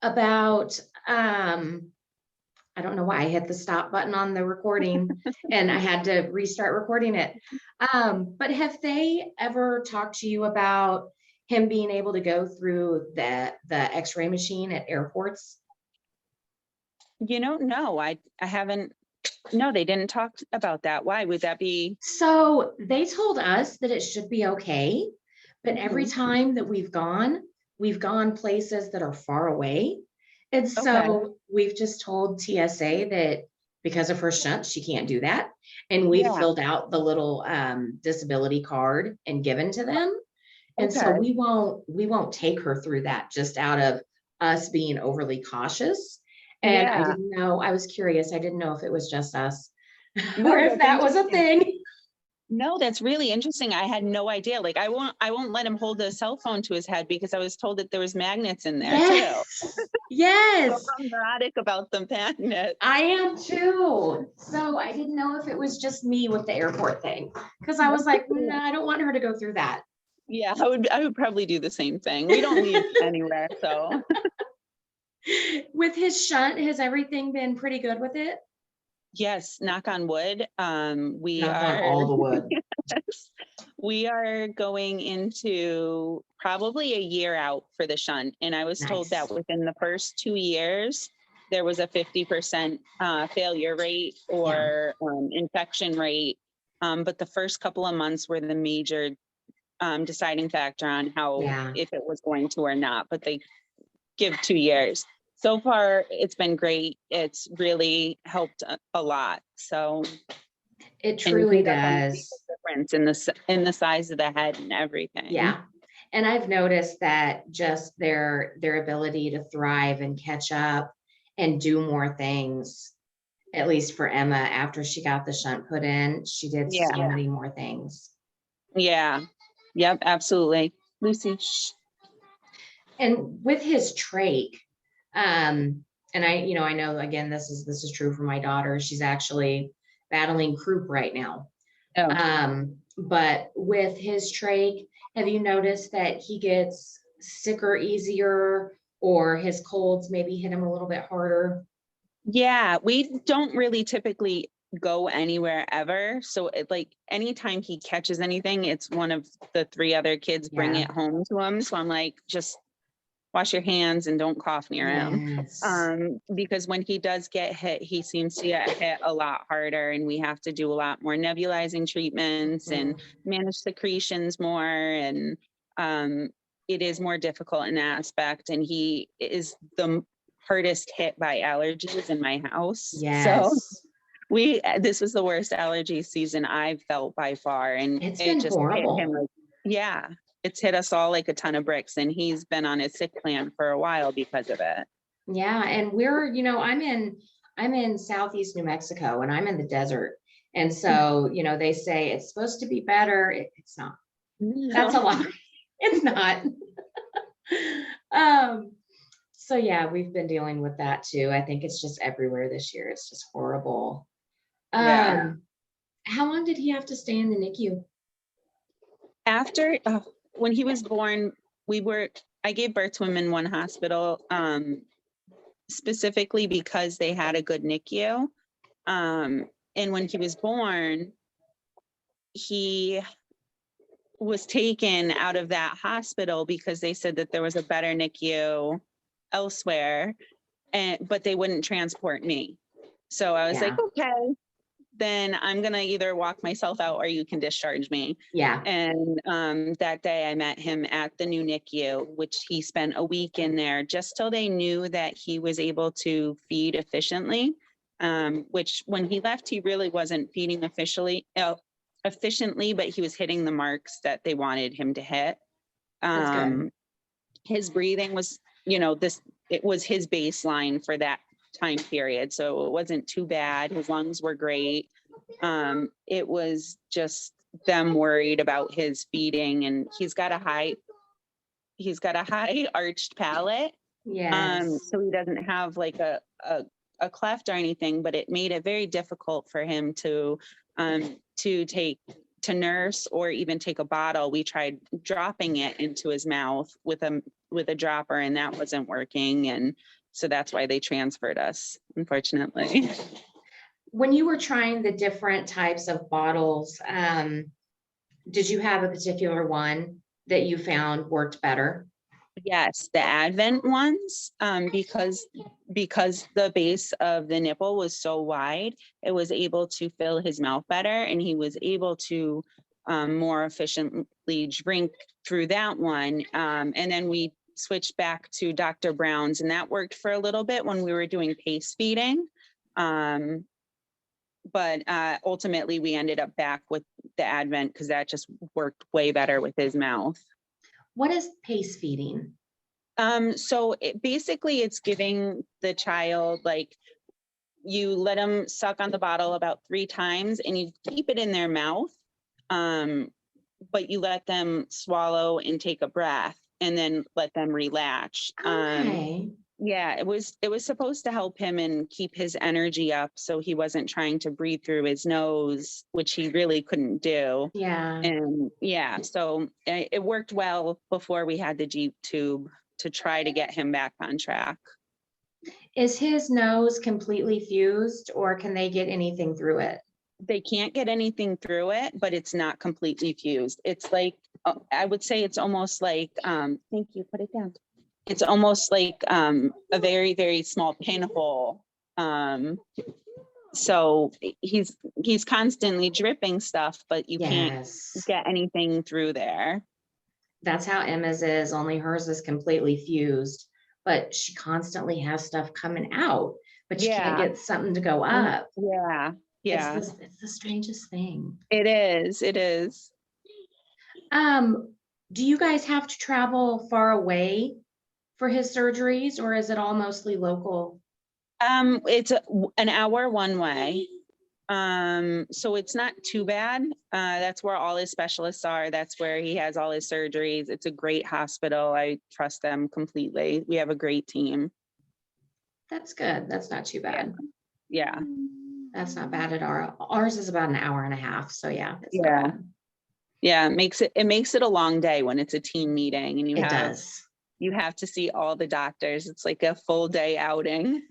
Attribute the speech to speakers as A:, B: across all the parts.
A: about, I don't know why I hit the stop button on the recording and I had to restart recording it. But have they ever talked to you about him being able to go through the x-ray machine at airports?
B: No, I haven't. No, they didn't talk about that. Why would that be?
A: So they told us that it should be okay, but every time that we've gone places that are far away. And so we've just told TSA that because of her shunt, she can't do that. And we've filled out the little disability card and given to them. And so we won't take her through that just out of us being overly cautious. And I didn't know, I was curious. I didn't know if it was just us or if that was a thing.
B: No, that's really interesting. I had no idea. Like I won't let him hold a cell phone to his head because I was told that there was magnets in there too.
A: Yes.
B: So I'm neurotic about the magnets.
A: I am too. So I didn't know if it was just me with the airport thing. Because I was like, no, I don't want her to go through that.
B: Yeah, I would probably do the same thing. We don't leave anywhere, so.
A: With his shunt, has everything been pretty good with it?
B: Yes, knock on wood. We
A: Knock
B: are
A: on all the wood.
B: We are going into probably a year out for the shunt. And I was told that within the first 2 years, there was a 50% failure rate or infection rate. But the first couple of months were the major deciding factor on how, if it was going to or not, but they give 2 years. So far, it's been great. It's really helped a lot. So
A: it truly
B: does. Difference in the size of the head and everything.
A: Yeah. And I've noticed that just their ability to thrive and catch up and do more things, at least for Emma, after she got the shunt put in, she did so many more things.
B: Yeah. Yep, absolutely. Lucy. Shh.
A: And with his trach, and I know again, this is true for my daughter. She's actually battling croup right now. But with his trach, have you noticed that he gets sicker easier, or his colds maybe hit him a little bit harder?
B: Yeah, we don't really typically go anywhere ever. So anytime he catches anything, it's one of the 3 other kids bring it home to him. So I'm like, just wash your hands and don't cough near him. Because when he does get hit, he seems to get hit a lot harder, and we have to do a lot more nebulizing treatments and manage secretions more. And it is more difficult in that aspect. And he is the hardest hit by allergies in my house. So this was the worst allergy season I've felt by far. And
A: it's been just horrible.
B: Hit him it's hit us all like a ton of bricks, and he's been on his sick plan for a while because of it.
A: Yeah. And we're, I'm in Southeast New Mexico, and I'm in the desert. And so, they say it's supposed to be better. It's not. That's a lie. It's not. So yeah, we've been dealing with that too. I think it's just everywhere this year. It's just horrible. How long did he have to stay in the NICU?
B: After, when he was born, I gave birth to him in one hospital, specifically because they had a good NICU. And when he was born, he was taken out of that hospital because they said that there was a better NICU elsewhere, but they wouldn't transport me. So I was like, okay, then I'm going to either walk myself out or you can discharge me.
A: Yeah.
B: And that day I met him at the new NICU, which he spent a week in there just till they knew that he was able to feed efficiently, which when he left, he really wasn't feeding efficiently, but he was hitting the marks that they wanted him to hit. His breathing was, it was his baseline for that time period. So it wasn't too bad. His lungs were great. It was just them worried about his feeding, and he's got a high arched palate. So he doesn't have like a cleft or anything, but it made it very difficult for him to take to nurse or even take a bottle, we tried dropping it into his mouth with a dropper, and that wasn't working. And so that's why they transferred us, unfortunately.
A: When you were trying the different types of bottles, did you have a particular one that you found worked better?
B: Yes, the Advent ones, because the base of the nipple was so wide, it was able to fill his mouth better, and he was able to more efficiently drink through that one. And then we switched back to Dr. Brown's, and that worked for a little bit when we were doing pace feeding. But ultimately, we ended up back with the Advent because that just worked way better with his mouth.
A: What is pace feeding?
B: So basically it's giving the child, like, you let them suck on the bottle about 3 times and you keep it in their mouth. But you let them swallow and take a breath and then let them relax.
A: Okay.
B: Yeah, it was supposed to help him and keep his energy up so he wasn't trying to breathe through his nose, which he really couldn't do.
A: Yeah.
B: And yeah, so it worked well before we had the G tube to try to get him back on track.
A: Is his nose completely fused, or can they get anything through it?
B: They can't get anything through it, but it's not completely fused. It's like, I would say it's almost like, thank you, put it down. It's almost like a very, very small pinhole. So he's constantly dripping stuff, but you can't get anything through there.
A: That's how Emma's is, only hers is completely fused, but she constantly has stuff coming out, but she can't get something to go up.
B: Yeah.
A: It's the strangest thing.
B: It is.
A: Do you guys have to travel far away for his surgeries, or is it all mostly local?
B: It's an hour one way. So it's not too bad. That's where all his specialists are. That's where he has all his surgeries. It's a great hospital. I trust them completely. We have a great team.
A: That's good. That's not too bad.
B: Yeah.
A: That's not bad at all. Ours is about an hour and a half. So yeah.
B: Yeah. It makes it a long day when it's a team meeting and you have to see all the doctors. It's like a full day outing.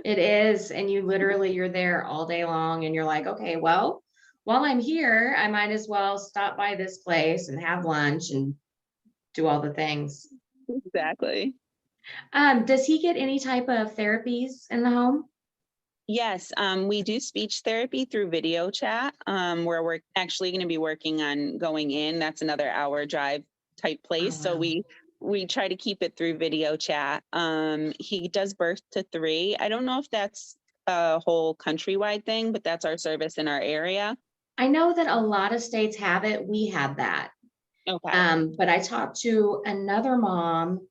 A: It is. And you're there all day long and you're like, okay, well, while I'm here, I might as well stop by this place and have lunch and do all the things.
B: Exactly.
A: Does he get any type of therapies in the home?
B: Yes, we do speech therapy through video chat, where we're actually going to be working on going in. That's another hour drive type place.
A: Oh, wow.
B: So we try to keep it through video chat. He does birth to 3. I don't know if that's a whole countrywide thing, but that's our service in our area.
A: I know that a lot of states have it. We have that.
B: Okay.
A: But I talked to another mom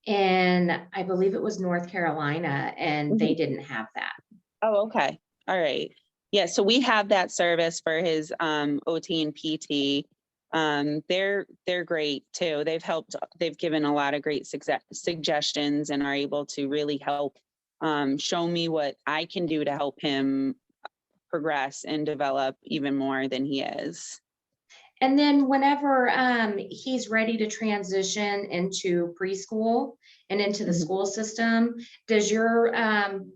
A: in, I believe it was North Carolina, and they didn't have that.
B: Oh, okay. All right. Yeah. So we have that service for his OT and PT. They're great too. They've given a lot of great suggestions and are able to really help show me what I can do to help him progress and develop even more than he is.
A: And then whenever he's ready to transition into preschool and into the school system, does your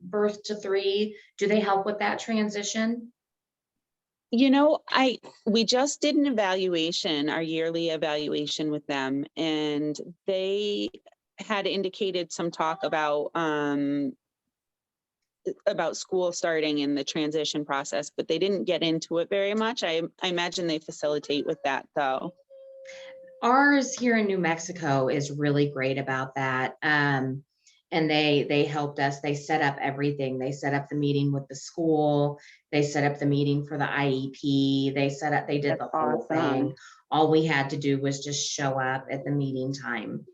A: birth to 3, do they help with that transition?
B: You know, we just did an evaluation, our yearly evaluation with them, and they had indicated some talk about school starting in the transition process, but they didn't get into it very much. I imagine they facilitate with that though.
A: Ours here in New Mexico is really great about that. And they helped us. They set up everything. They set up the meeting with the school. They set up the meeting for the IEP. They did the whole thing. All we had to do was just show up at the meeting time.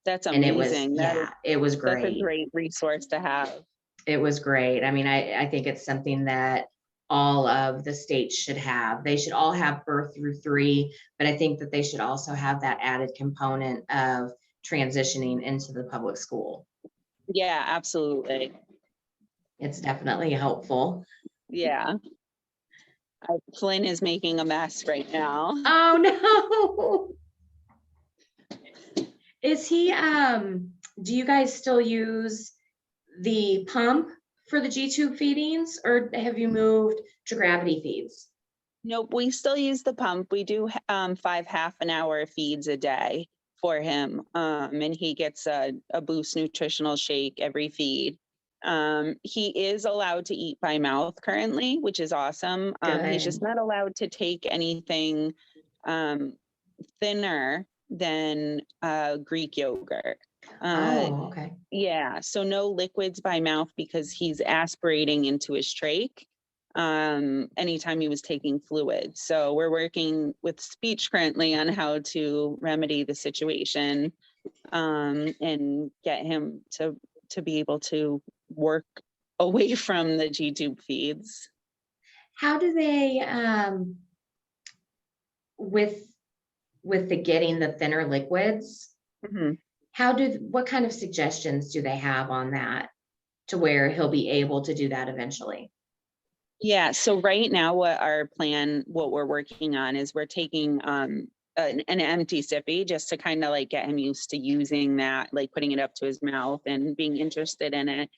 B: That's amazing.
A: It was great.
B: That's a great resource to have.
A: It was great. I mean, I think it's something that all of the states should have. They should all have birth through 3, but I think that they should also have that added component of transitioning into the public school.
B: Yeah, absolutely.
A: It's definitely helpful.
B: Yeah. Flynn is making a mess right now.
A: Oh, no. Is he, do you guys still use the pump for the G-tube feedings, or have you moved to gravity feeds?
B: Nope, we still use the pump. We do 5 half-an-hour feeds a day for him. And he gets a Boost nutritional shake every feed. He is allowed to eat by mouth currently, which is awesome. He's just not allowed to take anything thinner than Greek yogurt.
A: Oh, okay.
B: Yeah, so no liquids by mouth because he's aspirating into his trach anytime he was taking fluids. So we're working with speech currently on how to remedy the situation and get him to be able to work away from the G-tube feeds.
A: How do they, with the getting the thinner liquids, what kind of suggestions do they have on that to where he'll be able to do that eventually?
B: Yeah, so right now what we're working on is we're taking an empty sippy just to kind of like get him used to using that, like putting it up to his mouth and being interested in it.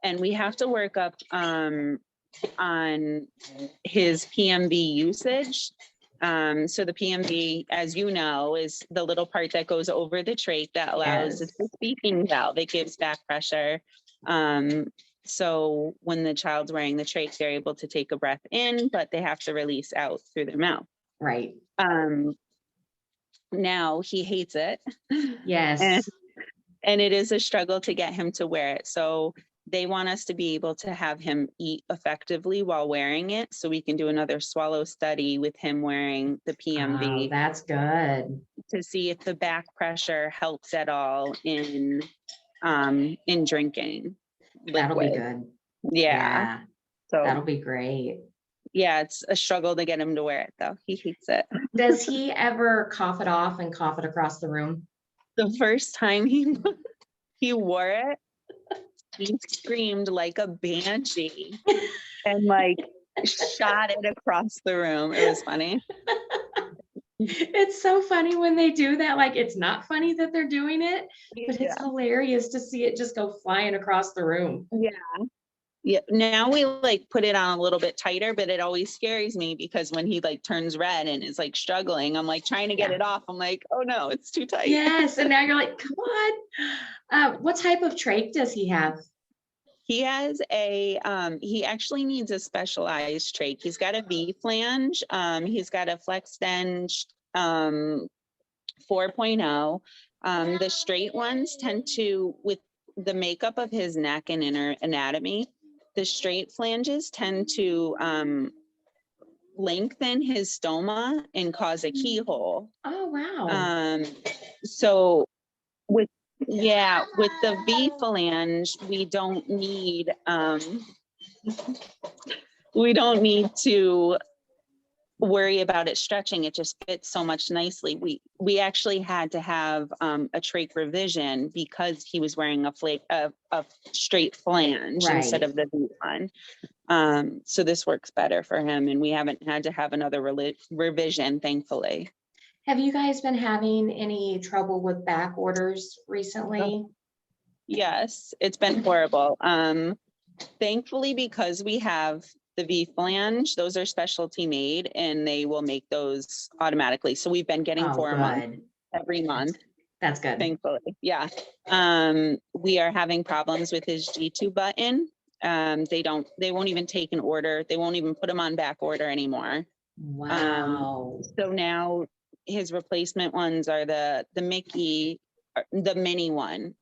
B: And we have to work up on his PMV usage. So the PMV, as you know, is the little part that goes over the trach that allows it's the speaking valve. It gives back pressure. So when the child's wearing the trach, they're able to take a breath in, but they have to release out through their mouth.
A: Right.
B: Now he hates it.
A: Yes.
B: And it is a struggle to get him to wear it. So they want us to be able to have him eat effectively while wearing it. So we can do another swallow study with him wearing the PMV.
A: Oh, that's good.
B: To see if the back pressure helps at all in drinking liquid.
A: That'll be good.
B: Yeah. So
A: that'll be great.
B: Yeah, it's a struggle to get him to wear it though. He hates it.
A: Does he ever cough it off and cough it across the room?
B: The first time he wore it, he screamed like a banshee and like shot it across the room. It was funny.
A: It's so funny when they do that. Like, it's not funny that they're doing it, but it's hilarious to see it just go flying across the room.
B: Yeah. Now we like put it on a little bit tighter, but it always scares me because when he like turns red and is like struggling, I'm like trying to get it off. I'm like, oh no, it's too tight.
A: Yes. And now you're like, come on. What type of trach does he have?
B: He has he actually needs a specialized trach. He's got a V flange. He's got a FlexDenge 4.0. The straight ones tend to, with the makeup of his neck and inner anatomy, the straight flanges tend to lengthen his stoma and cause a keyhole.
A: Oh, wow.
B: So with the V phalange, we don't need to worry about it stretching. It just fits so much nicely. We actually had to have a trach revision because he was wearing a straight flange instead of the V one. So this works better for him, and we haven't had to have another revision, thankfully.
A: Have you guys been having any trouble with back orders recently?
B: Yes, it's been horrible. Thankfully, because we have the V flange, those are specialty made and they will make those automatically. So we've been getting 4 a month, every month.
A: That's good.
B: Thankfully. Yeah. We are having problems with his G2 button. They won't even take an order. They won't even put them on back order anymore.
A: Wow.
B: So now his replacement ones are the Mickey, the mini one.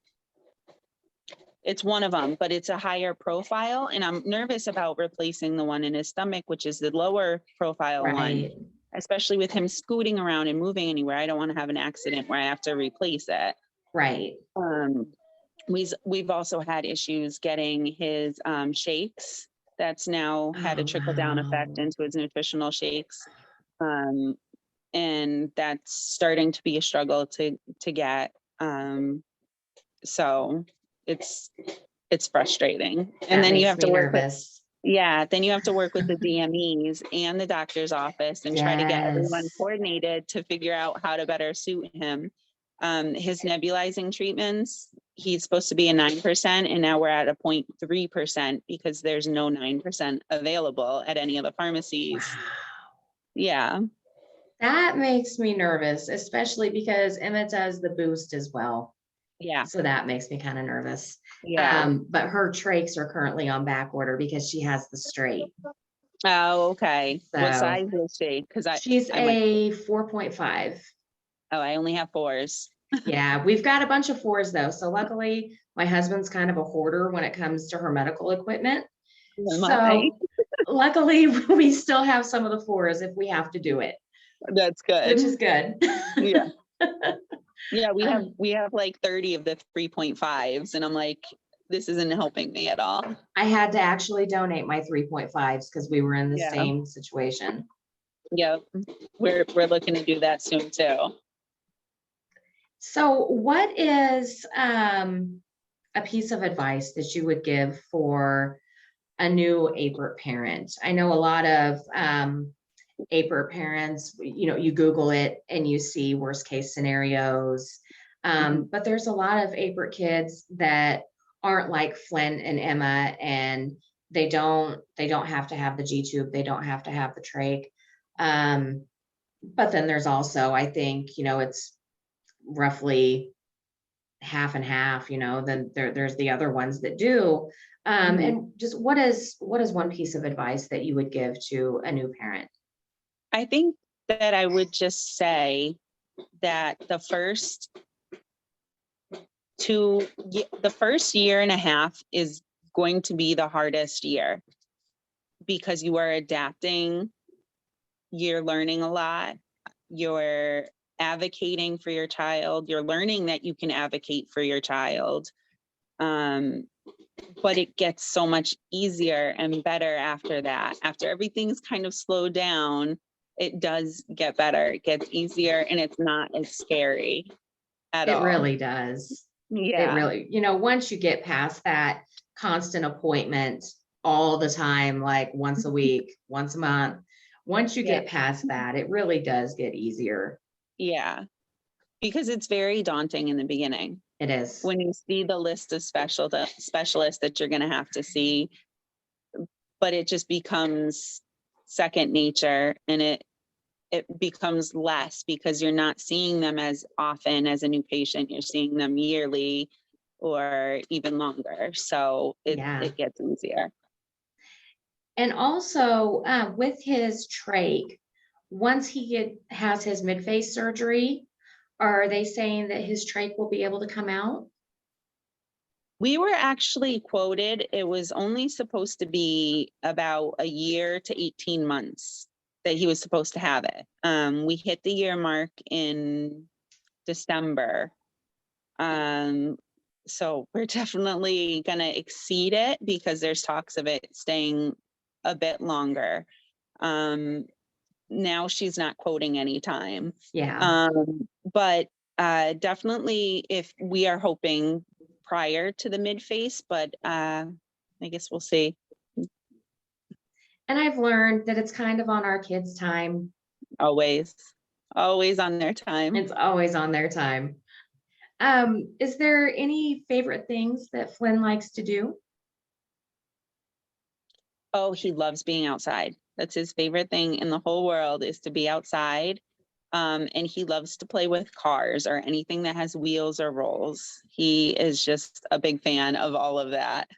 B: It's one of them, but it's a higher profile, and I'm nervous about replacing the one in his stomach, which is the lower profile one, especially with him scooting around and moving anywhere. I don't want to have an accident where I have to replace it.
A: Right.
B: We've also had issues getting his shakes. That's now had a trickle down effect into his nutritional shakes. And that's starting to be a struggle to get. So it's frustrating. And then you have to work with, Yeah, then you have to work with the DMEs and the doctor's office and try to get everyone
A: Yes.
B: coordinated to figure out how to better suit him. His nebulizing treatments, he's supposed to be a 9%, and now we're at a 0.3% because there's no 9% available at any of the pharmacies.
A: Wow.
B: Yeah.
A: That makes me nervous, especially because Emma does the boost as well.
B: Yeah.
A: So that makes me kind of nervous.
B: Yeah.
A: But her trachs are currently on back order because she has the straight.
B: Oh, okay. What
A: So
B: size is she? Because
A: she's
B: I went,
A: a 4.5.
B: oh, I only have 4s.
A: Yeah, we've got a bunch of 4s though. So luckily, my husband's kind of a hoarder when it comes to her medical equipment.
B: My,
A: So luckily, we still have some of the 4s if we have to do it,
B: that's
A: which is
B: good.
A: good.
B: Yeah. Yeah, we have like 30 of the 3.5s, and I'm like, this isn't helping me at all.
A: I had to actually donate my 3.5s because we were in the
B: Yeah.
A: same situation.
B: Yep. We're looking to do that soon too.
A: So what is a piece of advice that you would give for a new APERT parent? I know a lot of APERT parents, you Google it and you see worst case scenarios. But there's a lot of APERT kids that aren't like Flynn and Emma, and they don't have to have the G tube. They don't have to have the trach. But then there's also, I think, it's roughly half and half, then there's the other ones that do. And just what is one piece of advice that you would give to a new parent?
B: I think that I would just say that the first year and a half is going to be the hardest year because you are adapting, you're learning a lot, you're advocating for your child, you're learning that you can advocate for your child. But it gets so much easier and better after that. After everything's kind of slowed down, it does get better. It gets easier and it's not as scary at all.
A: It really does.
B: Yeah.
A: It really, once you get past that constant appointment all the time, like once a week, once a month, once you get past that, it really does get easier.
B: Yeah. Because it's very daunting in the beginning.
A: It is.
B: When you see the list of specialists that you're going to have to see, but it just becomes second nature, and it becomes less because you're not seeing them as often as a new patient. You're seeing them yearly or even longer. So it gets easier.
A: And also with his trach, once he has his midface surgery, are they saying that his trach will be able to come out?
B: We were actually quoted, it was only supposed to be about a year to 18 months that he was supposed to have it. We hit the year mark in December. So we're definitely going to exceed it because there's talks of it staying a bit longer. Now she's not quoting any time.
A: Yeah.
B: But definitely if we are hoping prior to the mid-face, but I guess we'll see.
A: And I've learned that it's kind of on our kids' time.
B: Always on their time.
A: It's always on their time. Is there any favorite things that Flynn likes to do?
B: Oh, he loves being outside. That's his favorite thing in the whole world, is to be outside. And he loves to play with cars or anything that has wheels or rolls. He is just a big fan of all of that.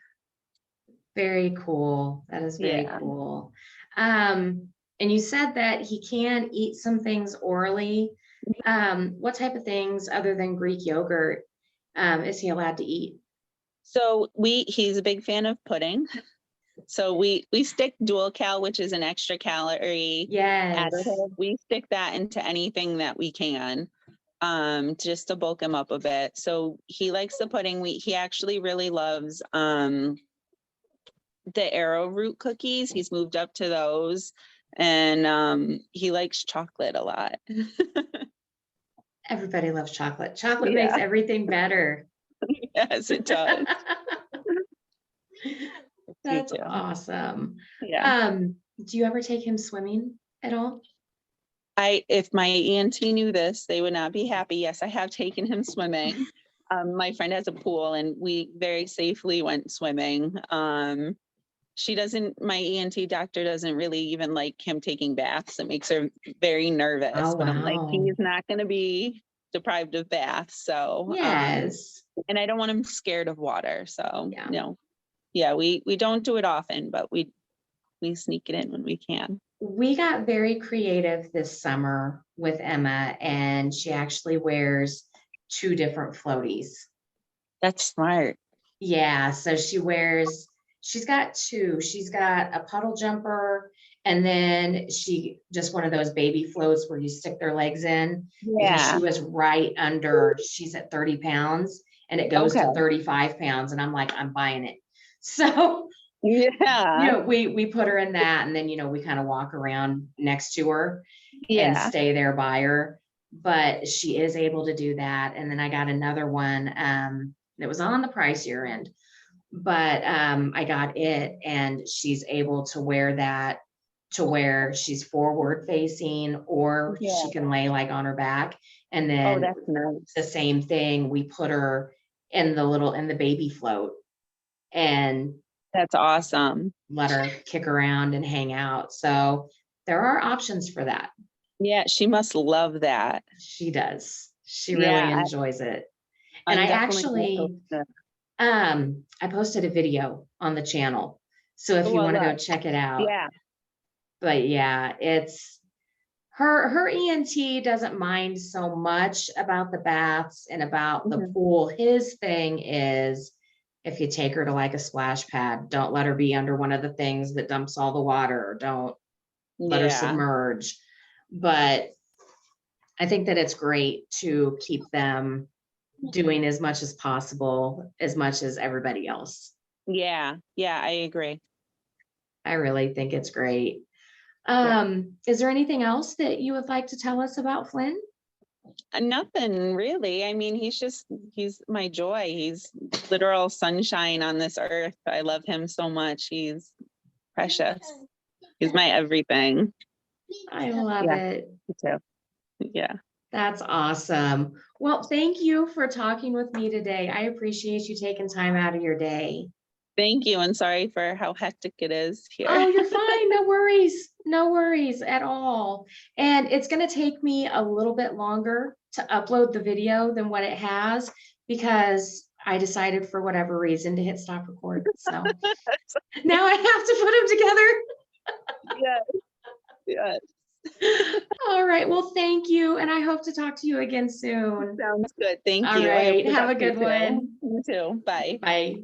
A: Very cool. That is very cool. And you said that he can eat some things orally. What type of things other than Greek yogurt is he allowed to eat?
B: So he's a big fan of pudding. So we stick dual cal, which is an extra calorie additive. We stick that into anything that we can, just to bulk him up a bit. So he likes the pudding. He actually really loves the arrowroot cookies. He's moved up to those, and he likes chocolate a lot.
A: Everybody loves chocolate. Chocolate makes everything better.
B: Yes, it does. Me
A: That's
B: too.
A: awesome.
B: Yeah.
A: Do you ever take him swimming at all?
B: If my ENT knew this, they would not be happy. Yes, I have taken him swimming. My friend has a pool and we very safely went swimming. She doesn't, my ENT doctor doesn't really even like him taking baths. It makes her very nervous,
A: Oh,
B: but I'm like,
A: wow.
B: he's not going to be deprived of baths. So,
A: Yes.
B: and I don't want him scared of water. So,
A: Yeah.
B: no, yeah, we don't do it often, but we sneak it in when we can.
A: We got very creative this summer with Emma, and she actually wears 2 different floaties.
B: That's smart.
A: Yeah, so she's got 2. She's got a puddle jumper, and then she just one of those baby floats where you stick their legs in, because she
B: Yeah.
A: was right under, she's at 30 pounds and it goes
B: Okay.
A: to 35 pounds. And I'm like, I'm buying it. So,
B: Yeah.
A: we put her in that, and then, we kind of walk around next to her and
B: Yeah.
A: stay there by her. But she is able to do that. And then I got another one that was on the pricier end, but I got it, and she's able to wear that to where she's forward facing, or
B: Yeah.
A: she can lay like on her back. And
B: Oh,
A: then
B: that's
A: the
B: nice.
A: same thing, we put her in the baby float and
B: That's awesome.
A: let her kick around and hang out. So there are options for that.
B: Yeah, she must love that.
A: She does. She really
B: Yeah,
A: enjoys it. And
B: I'm
A: I
B: definitely gonna
A: actually,
B: post it.
A: I posted a video on the channel. So if
B: Oh,
A: you
B: I
A: want to go
B: love.
A: check it out.
B: Yeah.
A: But yeah, it's her ENT doesn't mind so much about the baths and about the
B: Mhm.
A: pool. His thing is, if you take her to like a splash pad, don't let her be under one of the things that dumps all the water, or don't let her
B: Yeah.
A: submerge. But I think that it's great to keep them doing as much as possible, as much as everybody else.
B: Yeah. Yeah, I agree.
A: I really think it's great.
B: Yeah.
A: Is there anything else that you would like to tell us about Flynn?
B: Nothing really. I mean, he's my joy. He's literal sunshine on this earth. I love him so much. He's precious. He's my everything.
A: I love
B: Yeah,
A: it.
B: me too. Yeah.
A: That's awesome. Well, thank you for talking with me today. I appreciate you taking time out of your day.
B: Thank you. And sorry for how hectic it is here.
A: Oh, you're fine. No worries. No worries at all. And it's going to take me a little bit longer to upload the video than what it has, because I decided for whatever reason to hit stop record. So now I have to put them together.
B: Yes. Yes.
A: All right. Well, thank you. And I hope to talk to you again soon.
B: Sounds good. Thank
A: All
B: you. I hope
A: right.
B: the
A: Have
B: best
A: a
B: for you
A: good
B: too.
A: one.
B: You too. Bye.
A: Bye.